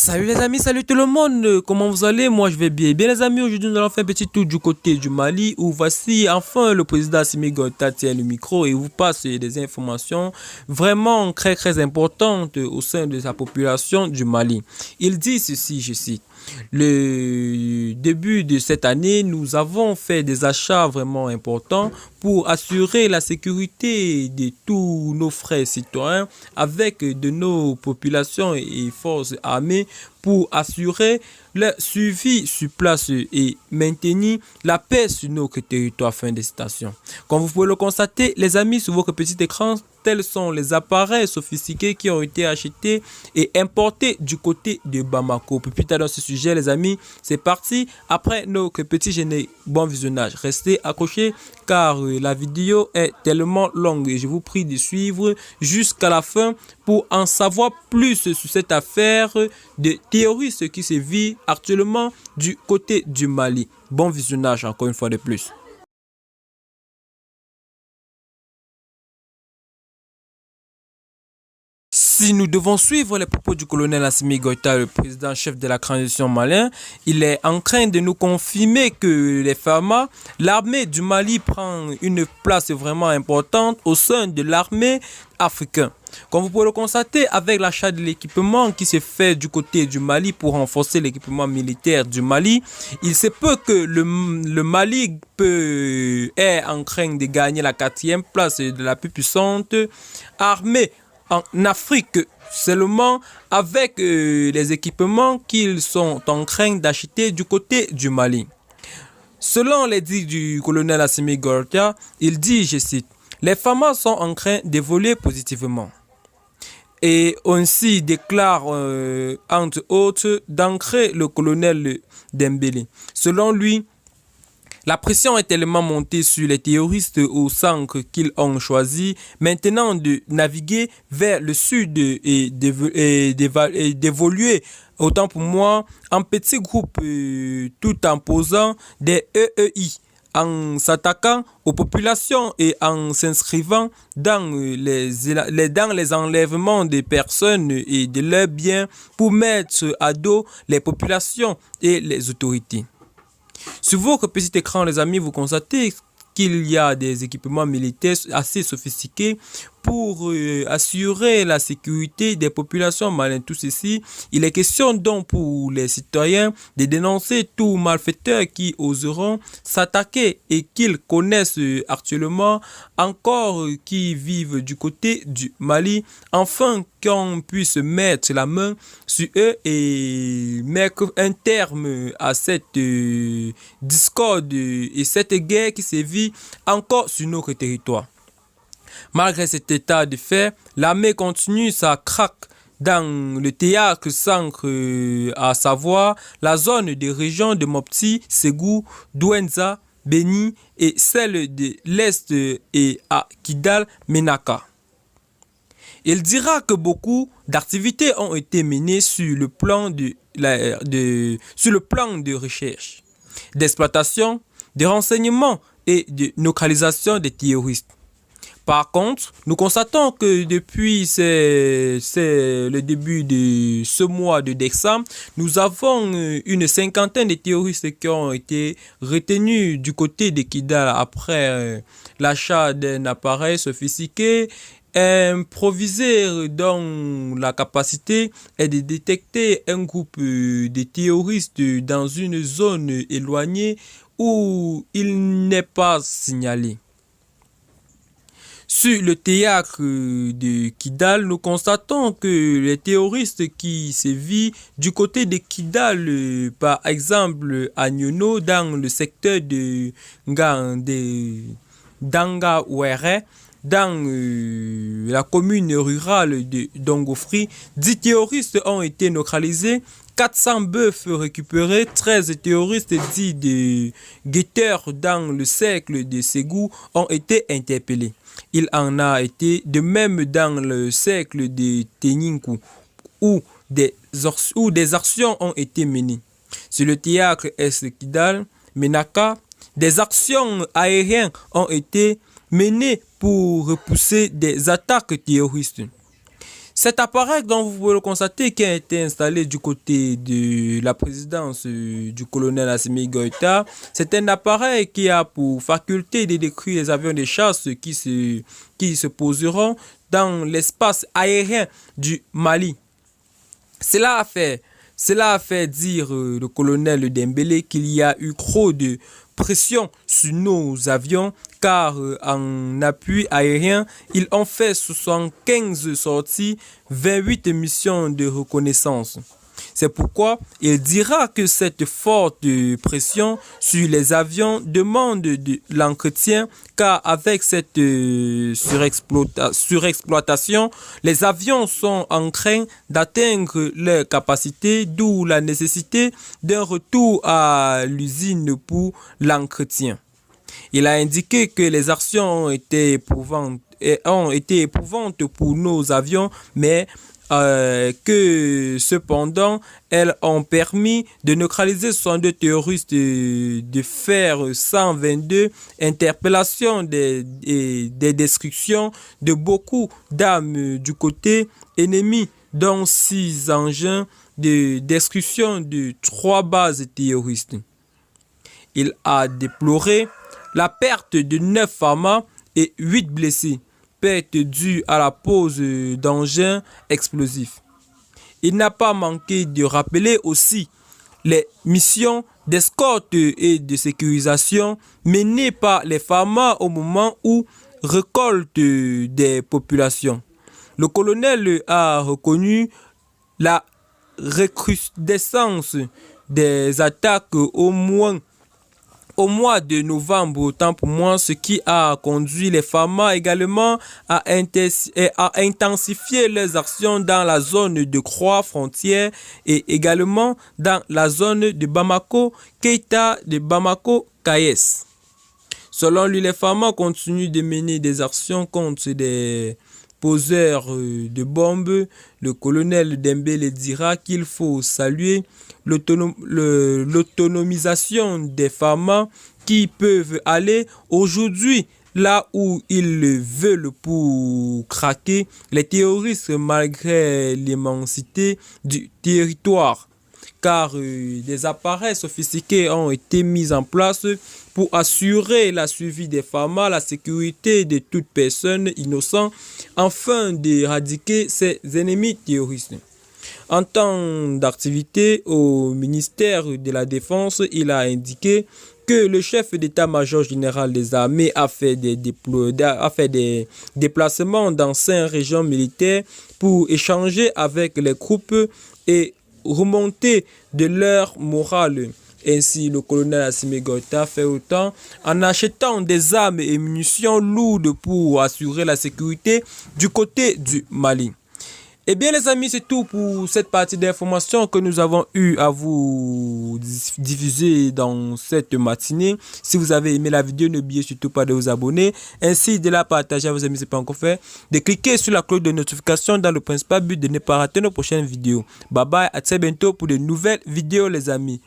Salut les amis, salut tout le monde, comment vous allez? Moi je vais bien. Bien les amis, aujourd'hui nous allons faire un petit tour du côté du Mali où voici enfin le président Assimi Goïta tient le micro et vous passe des informations vraiment très importantes au sein de sa population du Mali. Il dit ceci, je cite. Le début de cette année, nous avons fait des achats vraiment importants pour assurer la sécurité de tous nos frères citoyens avec de nos populations et forces armées pour assurer le suivi sur place et maintenir la paix sur notre territoire. Fin de citation. Comme vous pouvez le constater, les amis, sur votre petit écran, tels sont les appareils sophistiqués qui ont été achetés et importés du côté de Bamako. Puis plus tard dans ce sujet, les amis, c'est parti. Après notre petit générique, bon visionnage. Restez accrochés car la vidéo est tellement longue et je vous prie de suivre jusqu'à la fin pour en savoir plus sur cette affaire de terroristes qui se vit actuellement du côté du Mali. Bon visionnage encore une fois de plus. Si nous devons suivre les propos du colonel Assimi Goïta, le président-chef de la transition malien, il est en train de nous confirmer que les FARMA, l'armée du Mali prend une place vraiment importante au sein de l'armée africaine. Comme vous pouvez le constater, avec l'achat de l'équipement qui se fait du côté du Mali pour renforcer l'équipement militaire du Mali, il se peut que le Mali est en train de gagner la 4e place de la plus puissante armée en Afrique seulement avec les équipements qu'ils sont en train d'acheter du côté du Mali. Selon les dires du colonel Assimi Goïta, il dit, je cite, « Les FAMA sont en train d'évoluer positivement. » Et ainsi déclare entre autres d'ancrer le colonel Dembélé. Selon lui, la pression est tellement montée sur les terroristes au centre qu'ils ont choisi maintenant de naviguer vers le sud et d'évoluer, autant pour moi, en petits groupes tout en posant des EEI, en s'attaquant aux populations et en s'inscrivant dans les enlèvements des personnes et de leurs biens pour mettre à dos les populations et les autorités. Sur votre petit écran, les amis, vous constatez qu'il y a des équipements militaires assez sophistiqués pour assurer la sécurité des populations maliennes. Tout ceci, il est question donc pour les citoyens de dénoncer tout malfaiteur qui oseront s'attaquer et qu'ils connaissent actuellement encore qui vivent du côté du Mali, afin qu'on puisse mettre la main sur eux et mettre un terme à cette discorde et cette guerre qui sévit encore sur notre territoire. Malgré cet état de fait, l'armée continue sa craque dans le théâtre centre, à savoir la zone des régions de Mopti, Ségou, Douenza, Beni et celle de l'Est et à Kidal, Menaka. Il dira que beaucoup d'activités ont été menées sur le plan de recherche, d'exploitation, de renseignement et de localisation des terroristes. Par contre, nous constatons que depuis le début de ce mois de décembre, nous avons une cinquantaine de terroristes qui ont été retenus du côté de Kidal après l'achat d'un appareil sophistiqué improvisé dont la capacité est de détecter un groupe de terroristes dans une zone éloignée où il n'est pas signalé. Sur le théâtre de Kidal, nous constatons que les terroristes qui sévissent du côté de Kidal, par exemple à Nyono, dans le secteur de Dangawere, dans la commune rurale de Dongofri, 10 terroristes ont été localisés, 400 bœufs récupérés, 13 terroristes dits de guetteurs dans le cercle de Ségou ont été interpellés. Il en a été de même dans le cercle de Teninkou où des actions ont été menées. Sur le théâtre Est-Kidal, Menaka, des actions aériennes ont été menées pour repousser des attaques terroristes. Cet appareil dont vous pouvez le constater qui a été installé du côté de la présidence du colonel Assimi Goïta, c'est un appareil qui a pour faculté de décrire les avions de chasse qui se poseront dans l'espace aérien du Mali. Cela a fait dire le colonel Dembélé qu'il y a eu trop de pression sur nos avions car en appui aérien, ils ont fait 75 sorties, 28 missions de reconnaissance. C'est pourquoi il dira que cette forte pression sur les avions demande de l'entretien car avec cette surexploitation, les avions sont en train d'atteindre leur capacité, d'où la nécessité d'un retour à l'usine pour l'entretien. Il a indiqué que les actions ont été éprouvantes pour nos avions, mais que cependant elles ont permis de neutraliser 62 terroristes, de faire 122 interpellations, des destructions de beaucoup d'armes du côté ennemi, dont 6 engins de destruction de 3 bases terroristes. Il a déploré la perte de 9 femmes et 8 blessés, perte due à la pose d'engins explosifs. Il n'a pas manqué de rappeler aussi les missions d'escorte et de sécurisation menées par les FAMA au moment où récolte des populations. Le colonel a reconnu la recrudescence des attaques au mois de novembre, autant pour moi, ce qui a conduit les FAMA également à intensifier leurs actions dans la zone de Croix frontière et également dans la zone de Bamako, Keita de Bamako, Kayes. Selon lui, les FAMA continuent de mener des actions contre des poseurs de bombes. Le colonel Dembélé dira qu'il faut saluer l'autonomisation des FAMA qui peuvent aller aujourd'hui là où ils veulent pour craquer les terroristes malgré l'immensité du territoire. Car des appareils sophistiqués ont été mis en place pour assurer la suivi des FAMA, la sécurité de toute personne innocente, afin d'éradiquer ces ennemis terroristes. En temps d'activité au ministère de la Défense, il a indiqué que le chef d'état-major général des armées a fait des déplacements dans 5 régions militaires pour échanger avec les troupes et remonter de leur morale. Ainsi, le colonel Assimi Goïta fait autant en achetant des armes et munitions lourdes pour assurer la sécurité du côté du Mali. Eh bien les amis, c'est tout pour cette partie d'informations que nous avons eu à vous diffuser dans cette matinée. Si vous avez aimé la vidéo, n'oubliez surtout pas de vous abonner, ainsi de la partager à vos amis si ce n'est pas encore fait, de cliquer sur la cloche de notification dans le principal but de ne pas rater nos prochaines vidéos. Bye bye, à très bientôt pour de nouvelles vidéos les amis.